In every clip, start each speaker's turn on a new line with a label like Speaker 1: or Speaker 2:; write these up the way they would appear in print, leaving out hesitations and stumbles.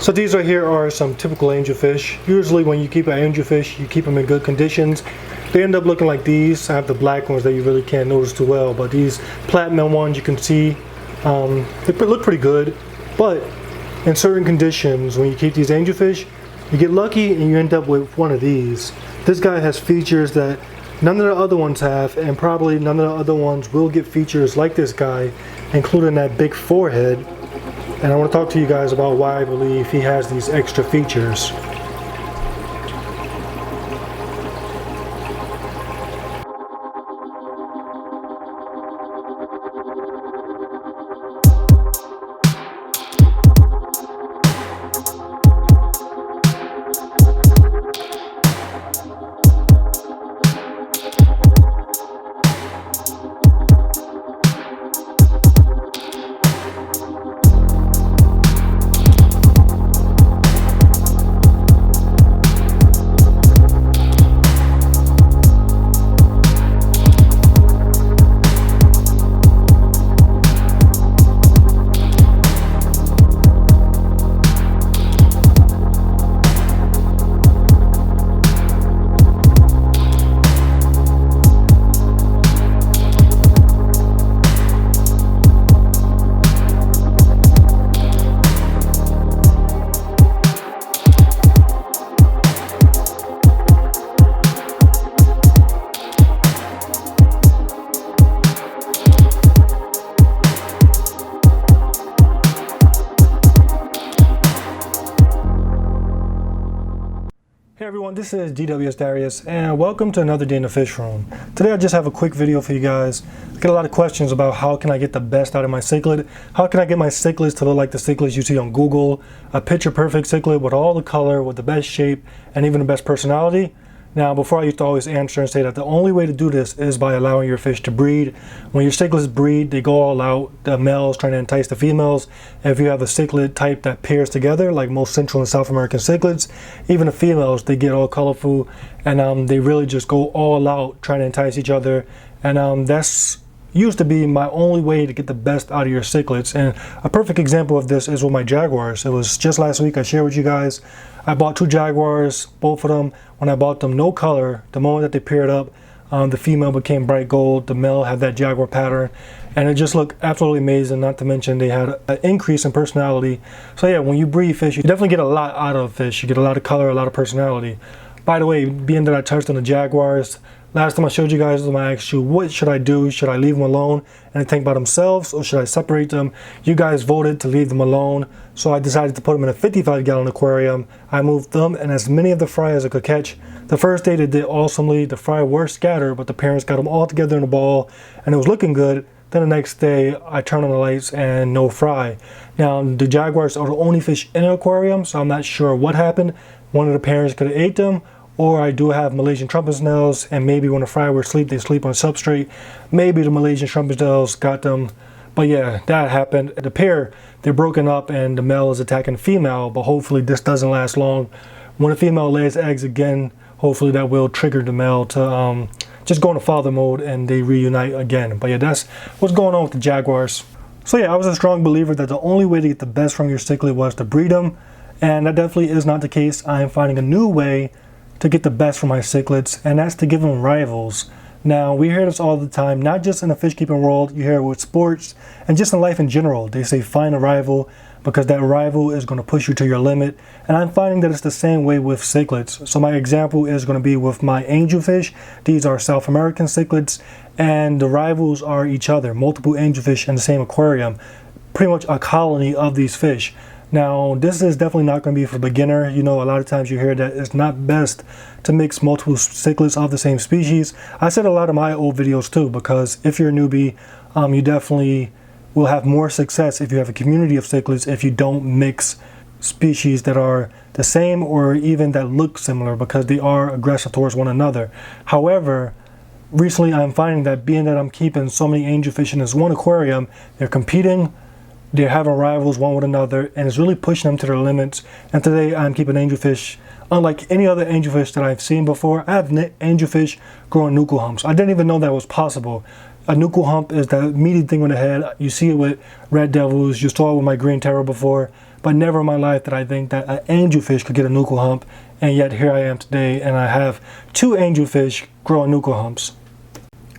Speaker 1: So these right here are some typical angelfish. Usually when you keep an angelfish, you keep them in good conditions. They end up looking like these. I have the black ones that you really can't notice too well, but these platinum ones you can see, they look pretty good. But in certain conditions, when you keep these angelfish, you get lucky and you end up with one of these. This guy has features that none of the other ones have, and probably none of the other ones will get features like this guy, including that big forehead. And I want to talk to you guys about why I believe he has these extra features. Hey everyone, this is DWS Darius and welcome to another day in the fish room. Today I just have a quick video for you guys. I get a lot of questions about how can I get the best out of my cichlid. How can I get my cichlids to look like the cichlids you see on Google? A picture perfect cichlid with all the color, with the best shape, and even the best personality. Now, before I used to always answer and say that the only way to do this is by allowing your fish to breed. When your cichlids breed, they go all out, the males trying to entice the females. And if you have a cichlid type that pairs together, like most Central and South American cichlids, even the females, they get all colorful and they really just go all out trying to entice each other. And that's used to be my only way to get the best out of your cichlids. And a perfect example of this is with my jaguars. It was just last week I shared with you guys. I bought two jaguars, both of them. When I bought them, no color. The moment that they paired up, the female became bright gold. The male had that jaguar pattern, and it just looked absolutely amazing. Not to mention they had an increase in personality. So yeah, when you breed fish, you definitely get a lot out of fish. You get a lot of color, a lot of personality. By the way, being that I touched on the jaguars, last time I showed you guys when I asked you what should I do, should I leave them alone and think about themselves, or should I separate them? You guys voted to leave them alone, so I decided to put them in a 55-gallon aquarium. I moved them and as many of the fry as I could catch. The first day they did awesomely. The fry were scattered, but the parents got them all together in a ball and it was looking good. Then the next day I turned on the lights and no fry. Now the jaguars are the only fish in an aquarium, so I'm not sure what happened. One of the parents could have ate them, or I do have Malaysian trumpet snails, and maybe when the fry were asleep, they sleep on substrate. Maybe the Malaysian trumpet snails got them. But yeah, that happened. The pair, they're broken up and the male is attacking the female, but hopefully this doesn't last long. When the female lays eggs again, hopefully that will trigger the male to just go into father mode and they reunite again. But yeah, that's what's going on with the jaguars. So yeah, I was a strong believer that the only way to get the best from your cichlid was to breed them, and that definitely is not the case. I am finding a new way to get the best from my cichlids, and that's to give them rivals. Now, we hear this all the time, not just in the fish keeping world, you hear it with sports and just in life in general. They say find a rival because that rival is going to push you to your limit, and I'm finding that it's the same way with cichlids. So my example is going to be with my angelfish. These are South American cichlids, and the rivals are each other, multiple angelfish in the same aquarium, pretty much a colony of these fish. Now, this is definitely not going to be for beginner. You know, a lot of times you hear that it's not best to mix multiple cichlids of the same species. I said a lot of my old videos too, because if you're a newbie, you definitely will have more success if you have a community of cichlids if you don't mix species that are the same or even that look similar, because they are aggressive towards one another. However, recently I'm finding that being that I'm keeping so many angelfish in this one aquarium, they're competing. They're having rivals one with another, and it's really pushing them to their limits. And today I'm keeping angelfish unlike any other angelfish that I've seen before. I have angelfish growing nuchal humps. I didn't even know that was possible. A nuchal hump is that meaty thing on the head. You see it with red devils. You saw it with my green terror before. but never in my life did I think that an angelfish could get a nuchal hump, and yet here I am today, and I have 2 angelfish growing nuchal humps.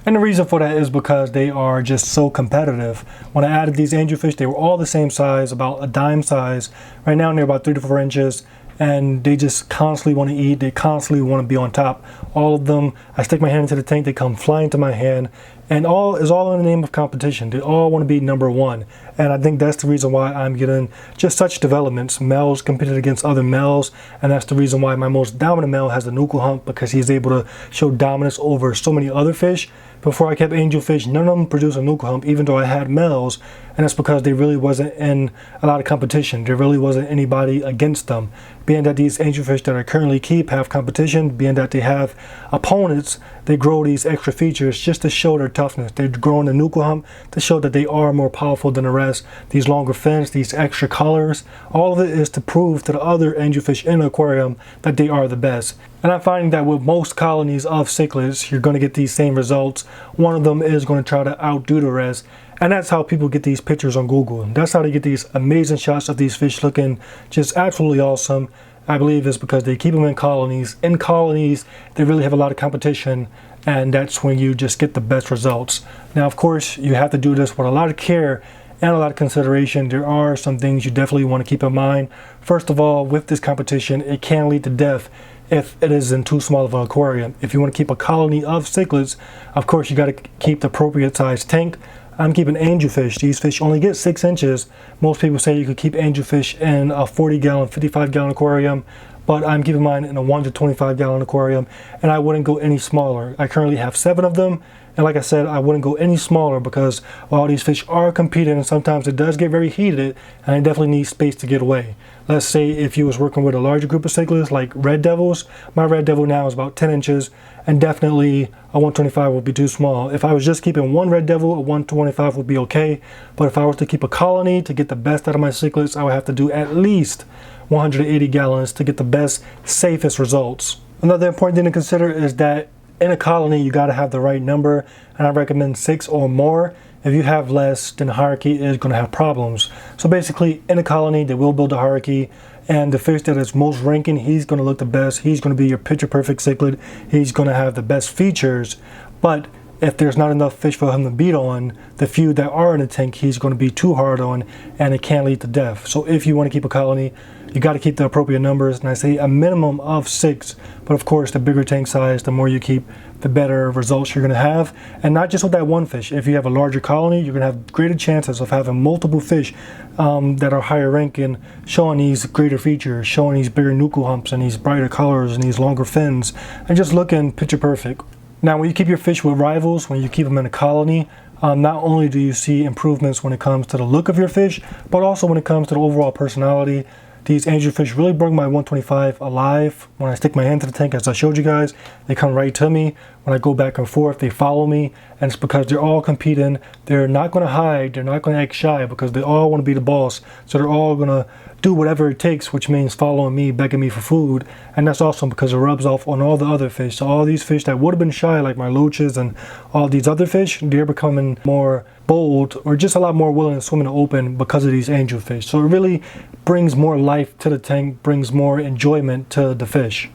Speaker 1: And the reason for that is because they are just so competitive. When I added these angelfish, they were all the same size, about a dime size. Right now they're about 3 to 4 inches, and they just constantly want to eat. They constantly want to be on top. All of them, I stick my hand into the tank, they come flying to my hand, and all is all in the name of competition. They all want to be number 1. And I think that's the reason why I'm getting just such developments. Males competing against other males, and that's the reason why my most dominant male has the nuchal hump, because he's able to show dominance over so many other fish. Before I kept angelfish, none of them produced a nuchal hump, even though I had males, and that's because they really wasn't in a lot of competition. There really wasn't anybody against them. Being that these angelfish that I currently keep have competition, being that they have opponents, they grow these extra features just to show their toughness. They're growing the nuchal hump to show that they are more powerful than the rest. These longer fins, these extra colors, all of it is to prove to the other angelfish in the aquarium that they are the best. And I'm finding that with most colonies of cichlids, you're going to get these same results. One of them is going to try to outdo the rest. And that's how people get these pictures on Google. That's how they get these amazing shots of these fish looking just absolutely awesome. I believe it's because they keep them in colonies. In colonies, they really have a lot of competition, and that's when you just get the best results. Now, of course, you have to do this with a lot of care and a lot of consideration. There are some things you definitely want to keep in mind. First of all, with this competition, it can lead to death if it is in too small of an aquarium. If you want to keep a colony of cichlids, of course, you got to keep the appropriate size tank. I'm keeping angelfish. These fish only get 6 inches. Most people say you could keep angelfish in a 40-gallon, 55-gallon aquarium, but I'm keeping mine in a 1 to 25-gallon aquarium, and I wouldn't go any smaller. I currently have 7 of them, and like I said, I wouldn't go any smaller because while these fish are competing, and sometimes it does get very heated, and I definitely need space to get away. Let's say if you was working with a larger group of cichlids like red devils, my red devil now is about 10 inches, and definitely a 125 would be too small. If I was just keeping one red devil, a 125 would be okay, but if I was to keep a colony to get the best out of my cichlids, I would have to do at least 180 gallons to get the best, safest results. Another important thing to consider is that in a colony, you got to have the right number, and I recommend 6 or more. If you have less, then the hierarchy is going to have problems. So basically, in a colony, they will build a hierarchy, and the fish that is most ranking, he's going to look the best. He's going to be your picture perfect cichlid. He's going to have the best features, but if there's not enough fish for him to beat on, the few that are in the tank, he's going to be too hard on, and it can lead to death. So if you want to keep a colony, you got to keep the appropriate numbers, and I say a minimum of 6, but of course the bigger tank size, the more you keep, the better results you're going to have. And not just with that one fish. If you have a larger colony, you're going to have greater chances of having multiple fish that are higher ranking, showing these greater features, showing these bigger nuchal humps and these brighter colors and these longer fins, and just looking picture perfect. Now, when you keep your fish with rivals, when you keep them in a colony, not only do you see improvements when it comes to the look of your fish, but also when it comes to the overall personality. These angelfish really bring my 125 alive. When I stick my hand to the tank, as I showed you guys, they come right to me. When I go back and forth, they follow me, and it's because they're all competing. They're not going to hide. They're not going to act shy because they all want to be the boss. So they're all going to do whatever it takes, which means following me, begging me for food. And that's awesome because it rubs off on all the other fish. So all these fish that would have been shy, like my loaches and all these other fish, they're becoming more bold or just a lot more willing to swim in the open because of these angelfish. So it really brings more life to the tank, brings more enjoyment to the fish.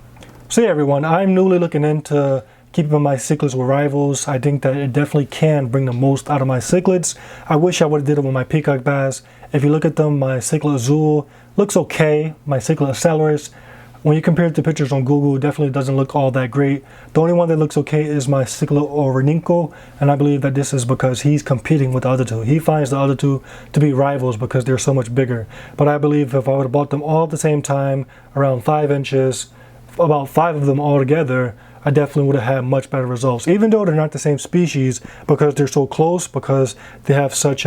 Speaker 1: So yeah, everyone, I'm newly looking into keeping my cichlids with rivals. I think that it definitely can bring the most out of my cichlids. I wish I would have did it with my peacock bass. If you look at them, my cichlid azul looks okay. My cichlid accelerus, when you compare it to pictures on Google, it definitely doesn't look all that great. The only one that looks okay is my cichlid ornico, and I believe that this is because he's competing with the other two. He finds the other two to be rivals because they're so much bigger. But I believe if I would have bought them all at the same time, around 5 inches, about 5 of them all together, I definitely would have had much better results. Even though they're not the same species, because they're so close, because they have such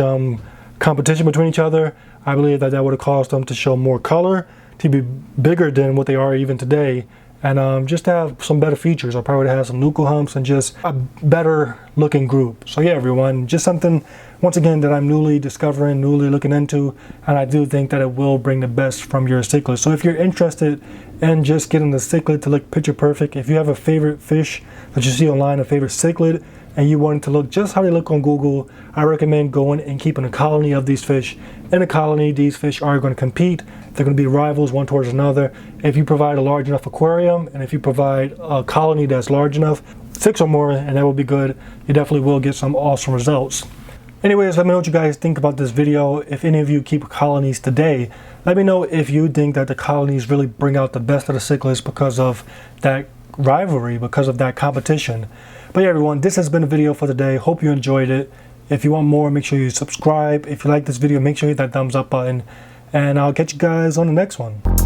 Speaker 1: competition between each other, I believe that that would have caused them to show more color, to be bigger than what they are even today, and just to have some better features. I probably would have had some nuchal humps and just a better looking group. So yeah, everyone, just something, once again, that I'm newly discovering, newly looking into, and I do think that it will bring the best from your cichlid. So if you're interested in just getting the cichlid to look picture perfect, if you have a favorite fish that you see online, a favorite cichlid, and you want it to look just how they look on Google, I recommend going and keeping a colony of these fish. In a colony, these fish are going to compete. They're going to be rivals one towards another. If you provide a large enough aquarium, and if you provide a colony that's large enough, 6 or more, and that will be good, you definitely will get some awesome results. Anyways, let me know what you guys think about this video. If any of you keep colonies today, let me know if you think that the colonies really bring out the best of the cichlids because of that rivalry, because of that competition. But yeah, everyone, this has been a video for today. Hope you enjoyed it. If you want more, make sure you subscribe. If you like this video, make sure you hit that thumbs up button. And I'll catch you guys on the next one.